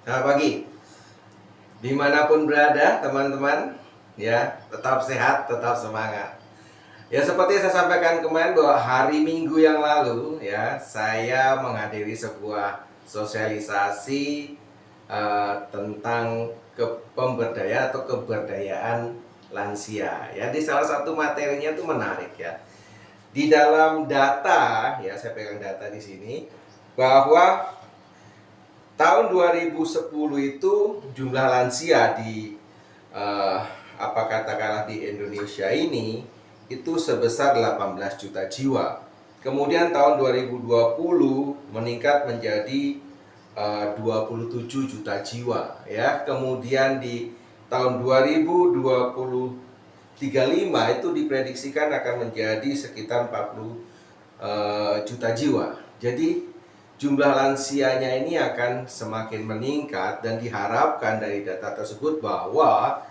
Selamat pagi, dimanapun berada teman-teman, ya tetap sehat, tetap semangat. Ya seperti saya sampaikan kemarin bahwa hari Minggu yang lalu, ya saya menghadiri sebuah sosialisasi tentang pemberdayaan atau keberdayaan lansia. Ya di salah satu materinya itu menarik ya. Di dalam data, ya saya pegang data di sini bahwa tahun 2010 itu jumlah lansia di eh, katakanlah di Indonesia ini itu sebesar 18 juta jiwa. Kemudian tahun 2020 meningkat menjadi 27 juta jiwa ya. Kemudian di tahun 2035 itu diprediksikan akan menjadi sekitar 40 juta jiwa. Jadi jumlah lansianya ini akan semakin meningkat dan diharapkan dari data tersebut bahwa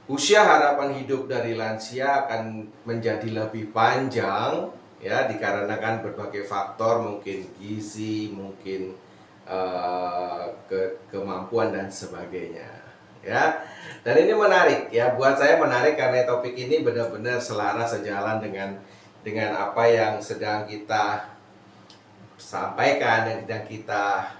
usia harapan hidup dari lansia akan menjadi lebih panjang ya dikarenakan berbagai faktor, mungkin gizi, mungkin kemampuan dan sebagainya ya. Dan ini menarik ya, buat saya menarik karena topik ini benar-benar selaras sejalan dengan apa yang sedang kita sampaikan dan sedang kita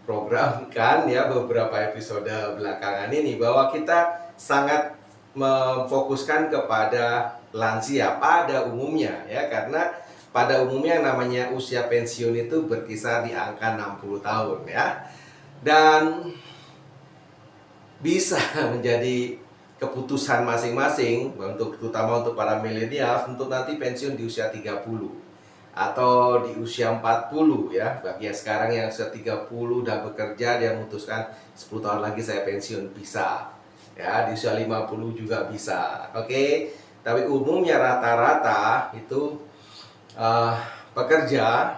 programkan ya beberapa episode belakangan ini, bahwa kita sangat memfokuskan kepada lansia pada umumnya ya, karena pada umumnya yang namanya usia pensiun itu berkisar di angka 60 tahun ya, dan bisa menjadi keputusan masing-masing terutama untuk para milenial untuk nanti pensiun di usia 30 atau di usia 40 ya. Bagi yang sekarang yang usia 30 udah bekerja, dia memutuskan 10 tahun lagi saya pensiun, bisa ya. Di usia 50 juga bisa. Oke. Tapi umumnya rata-rata itu pekerja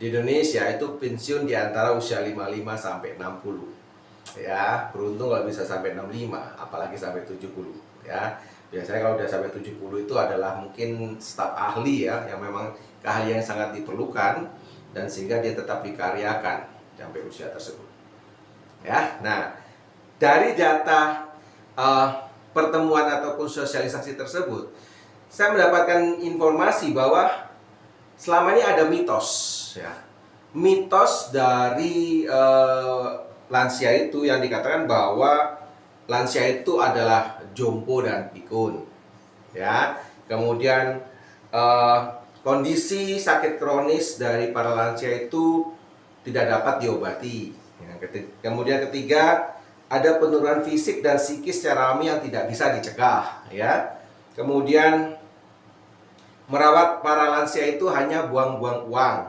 di Indonesia itu pensiun di antara usia 55 sampai 60 ya. Beruntung kalau bisa sampai 65, apalagi sampai 70 ya. Biasanya kalau udah sampai 70 itu adalah mungkin staf ahli ya, yang memang keahlian yang sangat diperlukan dan sehingga dia tetap dikaryakan sampai usia tersebut ya. Nah, dari data pertemuan ataupun sosialisasi tersebut, saya mendapatkan informasi bahwa selama ini ada mitos ya, mitos dari lansia itu yang dikatakan bahwa lansia itu adalah jompo dan pikun ya. Kemudian kondisi sakit kronis dari para lansia itu tidak dapat diobati. Kemudian ketiga, ada penurunan fisik dan psikis secara alami yang tidak bisa dicegah ya. Kemudian merawat para lansia itu hanya buang-buang uang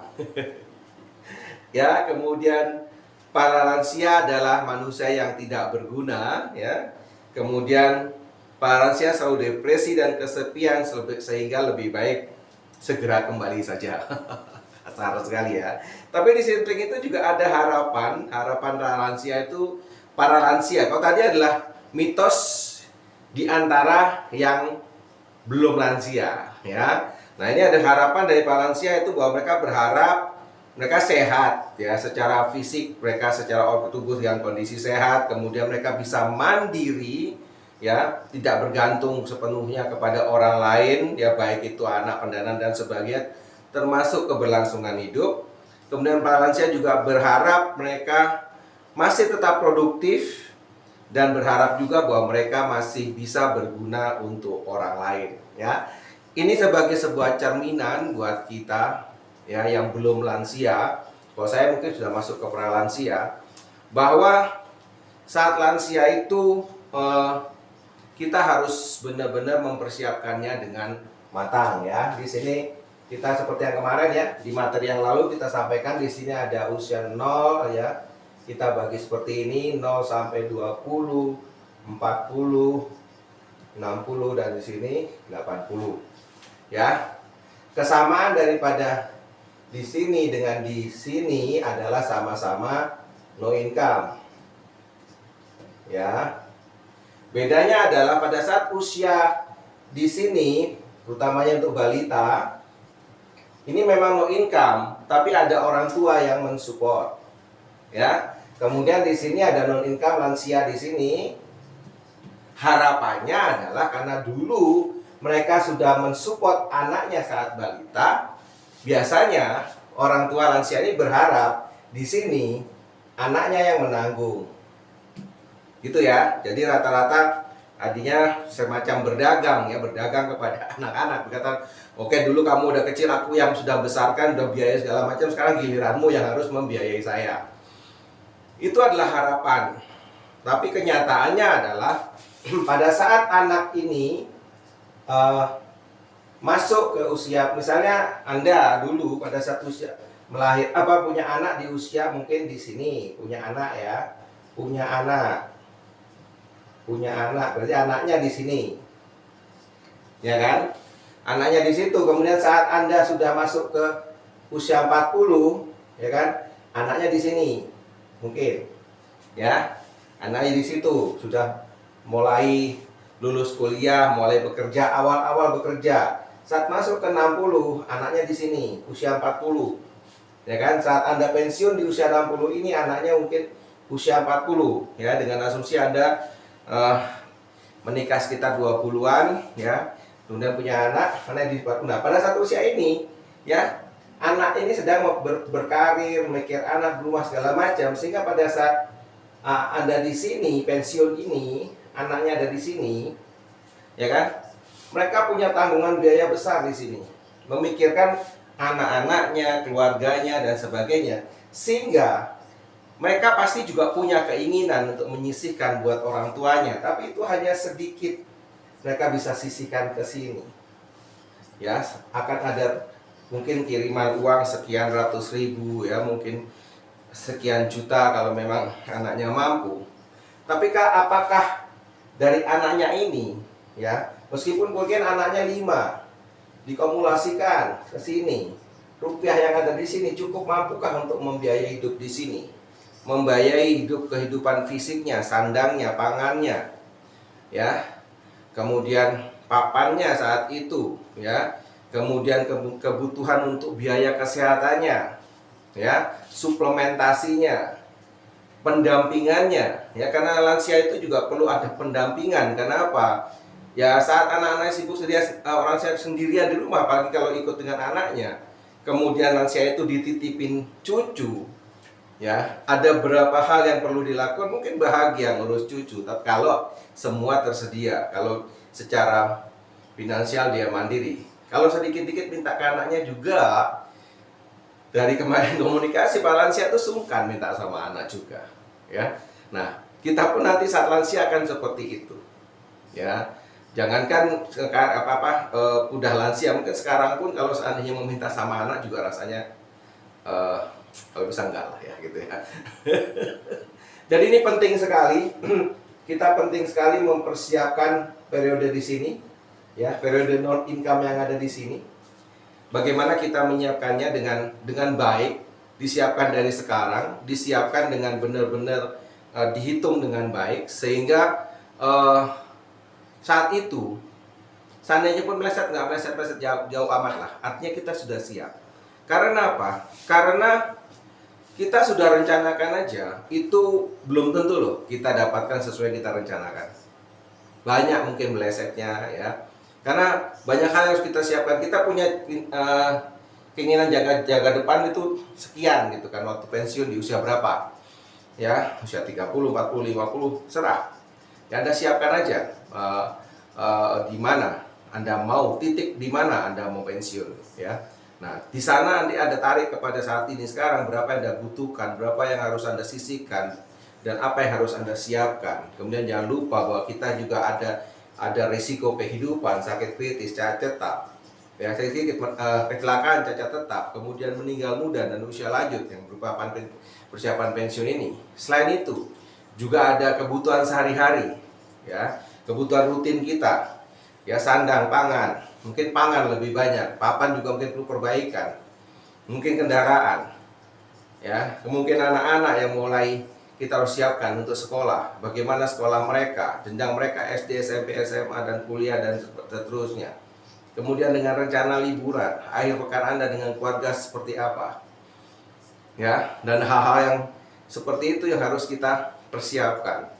ya. Kemudian para lansia adalah manusia yang tidak berguna ya. Kemudian para lansia selalu depresi dan kesepian sehingga lebih baik segera kembali saja. Kasar sekali ya. Tapi di samping itu juga ada harapan para lansia itu, para lansia. Kalau tadi adalah mitos di antara yang belum lansia ya. Nah, ini ada harapan dari para lansia itu bahwa mereka berharap mereka sehat ya, secara fisik mereka, secara organ tubuh dengan kondisi sehat, kemudian mereka bisa mandiri ya, tidak bergantung sepenuhnya kepada orang lain ya, baik itu anak, pendanaan dan sebagainya, termasuk keberlangsungan hidup. Kemudian para lansia juga berharap mereka masih tetap produktif dan berharap juga bahwa mereka masih bisa berguna untuk orang lain ya. Ini sebagai sebuah cerminan buat kita ya yang belum lansia. Kalau saya mungkin sudah masuk ke pra lansia, bahwa saat lansia itu kita harus benar-benar mempersiapkannya dengan matang ya. Di sini kita seperti yang kemarin ya, di materi yang lalu kita sampaikan, di sini ada usia 0 ya. Kita bagi seperti ini, 0 sampai 20, 40, 60 dan di sini 80. Ya. Kesamaan daripada di sini dengan di sini adalah sama-sama no income. Ya. Bedanya adalah pada saat usia di sini, utamanya untuk balita, ini memang no income, tapi ada orang tua yang mensupport. Ya. Kemudian di sini ada non income lansia di sini. Harapannya adalah karena dulu mereka sudah mensupport anaknya saat balita, biasanya orang tua lansia ini berharap di sini anaknya yang menanggung. Gitu ya. Jadi rata-rata artinya semacam berdagang ya, berdagang kepada anak-anak. Berkata, oke, dulu kamu udah kecil, aku yang sudah besarkan, udah biaya segala macam, sekarang giliranmu yang harus membiayai saya. Itu adalah harapan. Tapi kenyataannya adalah pada saat anak ini masuk ke usia, misalnya Anda dulu pada saat usia punya anak di usia mungkin di sini, punya anak ya, punya anak berarti anaknya di sini, ya kan? Anaknya di situ. Kemudian saat Anda sudah masuk ke usia 40, ya kan? Anaknya di sini, mungkin, ya, anaknya di situ sudah mulai lulus kuliah, mulai bekerja, awal-awal bekerja. Saat masuk ke 60, anaknya di sini, usia 40, ya kan? Saat Anda pensiun di usia 60 ini, anaknya mungkin usia 40, ya, dengan asumsi Anda menikah sekitar 20-an ya, kemudian punya anak di 40. Nah, pada saat usia ini ya, anak ini sedang berkarir, mikir anak, rumah segala macam, sehingga pada saat Anda di sini pensiun ini, anaknya ada di sini, ya kan? Mereka punya tanggungan biaya besar di sini, memikirkan anak-anaknya, keluarganya dan sebagainya, sehingga mereka pasti juga punya keinginan untuk menyisihkan buat orang tuanya, tapi itu hanya sedikit mereka bisa sisihkan ke sini. Ya, akan ada mungkin kiriman uang sekian ratus ribu ya, mungkin sekian juta kalau memang anaknya mampu. Tapi apakah dari anaknya ini ya, meskipun mungkin anaknya 5 dikumulasikan ke sini, rupiah yang ada di sini cukup mampukah untuk membiayai hidup di sini? Membiayai kehidupan fisiknya, sandangnya, pangannya, ya, kemudian papannya saat itu, ya, kemudian kebutuhan untuk biaya kesehatannya, ya, suplementasinya, pendampingannya, ya, karena lansia itu juga perlu ada pendampingan. Kenapa? Ya, saat anak-anak sibuk orang lansia sendirian di rumah, apalagi kalau ikut dengan anaknya, kemudian lansia itu dititipin cucu. Ya, ada beberapa hal yang perlu dilakukan, mungkin bahagia ngurus cucu, tapi kalau semua tersedia, kalau secara finansial dia mandiri, kalau sedikit-dikit minta ke anaknya juga, dari kemarin komunikasi Pak lansia itu sungkan minta sama anak juga, ya. Nah, kita pun nanti saat lansia akan seperti itu, ya. Jangankan udah lansia, mungkin sekarang pun kalau seandainya meminta sama anak juga rasanya kalau bisa enggak lah ya, gitu ya. Jadi ini penting sekali. Kita penting sekali mempersiapkan periode di sini, ya, periode non income yang ada di sini. Bagaimana kita menyiapkannya dengan baik, disiapkan dari sekarang, disiapkan dengan benar-benar dihitung dengan baik, sehingga saat itu seandainya pun meleset jauh amat lah, artinya kita sudah siap. Karena apa? Karena kita sudah rencanakan aja, itu belum tentu loh kita dapatkan sesuai yang kita rencanakan. Banyak mungkin melesetnya ya. Karena banyak hal yang harus kita siapkan. Kita punya keinginan jaga depan itu sekian gitu kan, waktu pensiun di usia berapa. Ya, usia 30, 40, 50, serah. Ya, Anda siapkan aja di mana Anda mau, titik di mana Anda mau pensiun ya. Nah, di sana nanti ada tarik kepada saat ini sekarang, berapa yang Anda butuhkan, berapa yang harus Anda sisihkan, dan apa yang harus Anda siapkan. Kemudian jangan lupa bahwa kita juga ada risiko kehidupan, sakit kritis, cacat tetap, ya, kecelakaan, cacat tetap, kemudian meninggal muda dan usia lanjut yang berupa persiapan pensiun ini. Selain itu, juga ada kebutuhan sehari-hari, ya, kebutuhan rutin kita, ya, sandang, pangan. Mungkin pangan lebih banyak, papan juga mungkin perlu perbaikan, mungkin kendaraan, ya, kemungkinan anak-anak yang mulai kita harus siapkan untuk sekolah, bagaimana sekolah mereka, jenjang mereka SD, SMP, SMA, dan kuliah, dan seterusnya. Kemudian dengan rencana liburan, akhir pekan Anda dengan keluarga seperti apa, ya, dan hal-hal yang Seperti itu yang harus kita persiapkan.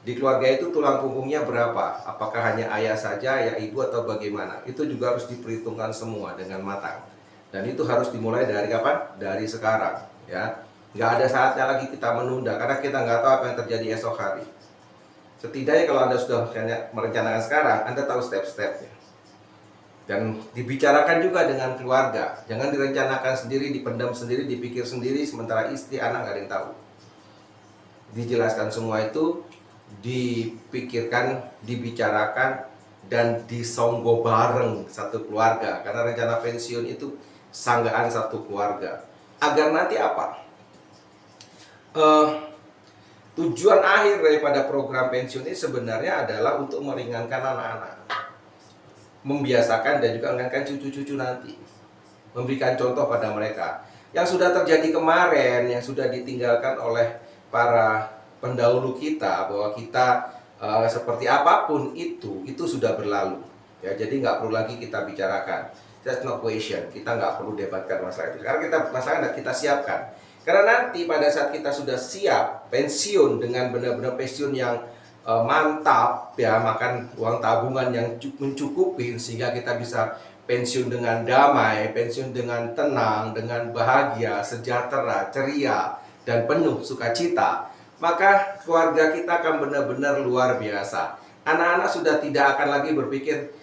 Di keluarga itu tulang punggungnya berapa? Apakah hanya ayah saja, ya ibu, atau bagaimana? Itu juga harus diperhitungkan semua dengan matang. Dan itu harus dimulai dari kapan? Dari sekarang, ya. Nggak ada saatnya lagi kita menunda, karena kita nggak tahu apa yang terjadi esok hari. Setidaknya kalau Anda sudah merencanakan sekarang, Anda tahu step-stepnya. Dan dibicarakan juga dengan keluarga. Jangan direncanakan sendiri, dipendam sendiri, dipikir sendiri, sementara istri, anak nggak ada yang tahu. Dijelaskan semua itu, dipikirkan, dibicarakan, dan disonggo bareng satu keluarga. Karena rencana pensiun itu sanggaan satu keluarga. Agar nanti apa? Tujuan akhir daripada program pensiun ini sebenarnya adalah untuk meringankan anak-anak, membiasakan dan juga meringankan cucu-cucu nanti, memberikan contoh pada mereka. Yang sudah terjadi kemarin, yang sudah ditinggalkan oleh para pendahulu kita, bahwa kita seperti apapun itu sudah berlalu. Ya, jadi nggak perlu lagi kita bicarakan. That's no question. Kita nggak perlu debatkan masalah itu. Sekarang masalah kita siapkan. Karena nanti pada saat kita sudah siap pensiun dengan benar-benar pensiun yang mantap, ya, makan uang tabungan yang mencukupi sehingga kita bisa pensiun dengan damai, pensiun dengan tenang, dengan bahagia, sejahtera, ceria, dan penuh sukacita, maka keluarga kita akan benar-benar luar biasa. Anak-anak sudah tidak akan lagi berpikir,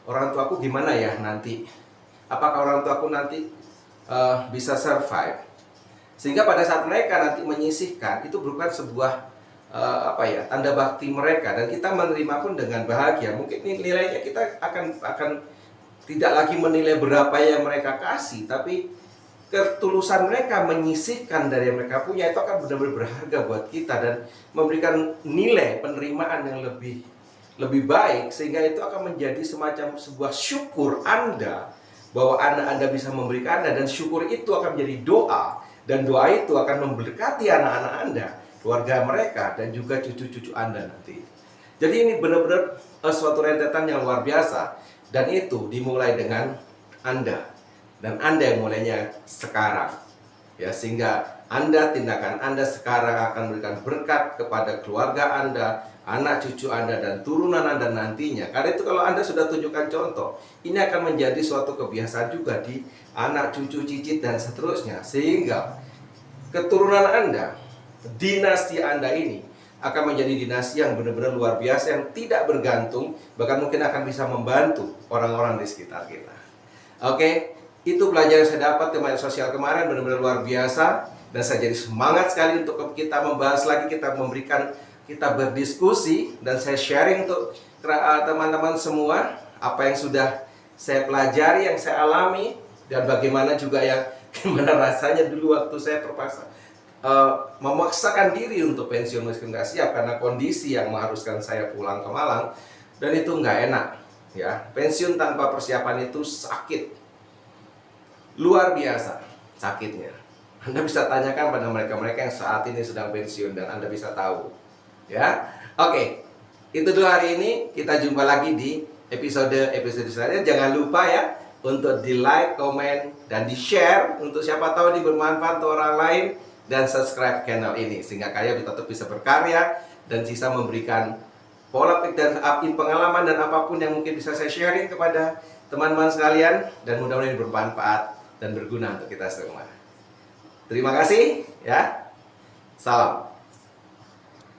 orang tuaku gimana ya nanti? Apakah orang tuaku nanti bisa survive? Sehingga pada saat mereka nanti menyisihkan, itu merupakan sebuah tanda bakti mereka, dan kita menerima pun dengan bahagia. Mungkin nilainya kita akan tidak lagi menilai berapa yang mereka kasih, tapi ketulusan mereka menyisihkan dari yang mereka punya itu akan benar-benar berharga buat kita dan memberikan nilai penerimaan yang lebih baik, sehingga itu akan menjadi semacam sebuah syukur Anda bahwa Anda bisa memberikan Anda, dan syukur itu akan menjadi doa, dan doa itu akan memberkati anak-anak Anda, keluarga mereka, dan juga cucu-cucu Anda nanti. Jadi ini benar-benar suatu rentetan yang luar biasa, dan itu dimulai dengan Anda, dan Anda yang mulainya sekarang, ya, sehingga tindakan Anda sekarang akan memberikan berkat kepada keluarga Anda, anak cucu Anda, dan turunan Anda nantinya. Karena itu kalau Anda sudah tunjukkan contoh, ini akan menjadi suatu kebiasaan juga di anak, cucu, cicit, dan seterusnya, sehingga keturunan Anda, dinasti Anda ini akan menjadi dinasti yang benar-benar luar biasa, yang tidak bergantung, bahkan mungkin akan bisa membantu orang-orang di sekitar kita. Oke, itu pelajaran yang saya dapat di media sosial kemarin, benar-benar luar biasa, dan saya jadi semangat sekali untuk kita membahas lagi, kita berdiskusi, dan saya sharing untuk teman-teman semua apa yang sudah saya pelajari, yang saya alami, dan bagaimana juga gimana rasanya dulu waktu saya terpaksa memaksakan diri untuk pensiun meski nggak siap karena kondisi yang mengharuskan saya pulang ke Malang, dan itu nggak enak, ya. Pensiun tanpa persiapan itu sakit, luar biasa sakitnya. Anda bisa tanyakan pada mereka-mereka yang saat ini sedang pensiun, dan Anda bisa tahu, ya. Oke, itu dulu hari ini. Kita jumpa lagi di episode selanjutnya. Jangan lupa ya untuk di like, komen, dan di share untuk siapa tahu ini bermanfaat untuk orang lain, dan subscribe channel ini sehingga kalian tetap bisa berkarya dan bisa memberikan pola pikir dan pengalaman dan apapun yang mungkin bisa saya sharing kepada teman-teman sekalian, dan mudah-mudahan ini bermanfaat dan berguna untuk kita semua. Terima kasih, ya. Salam.